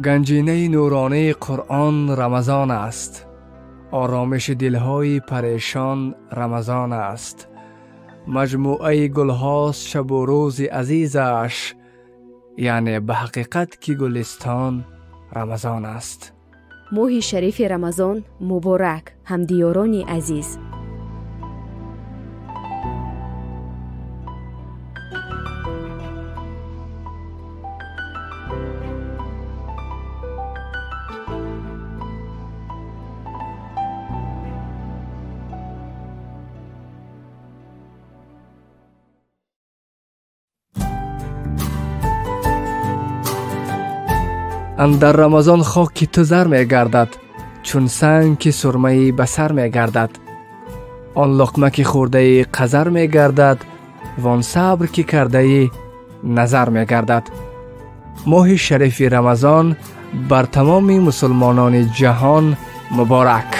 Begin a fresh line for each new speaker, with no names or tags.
گنجینه نورانی قرآن رمضان است. آرامش دلهای پریشان رمضان است. مجموعه گلهاست شب و روز عزیزش، یعنی به حقیقت که گلستان رمضان است.
ماه شریف رمضان مبارک همدیاران عزیز.
اندر رمضان خاک تو زر می گردد، چون سنگ که سرمه به سر می گردد. آن لقمه که خورده قذر می گردد، وان صبر که کرده نظر می گردد. ماه شریف رمضان بر تمام مسلمانان جهان مبارک.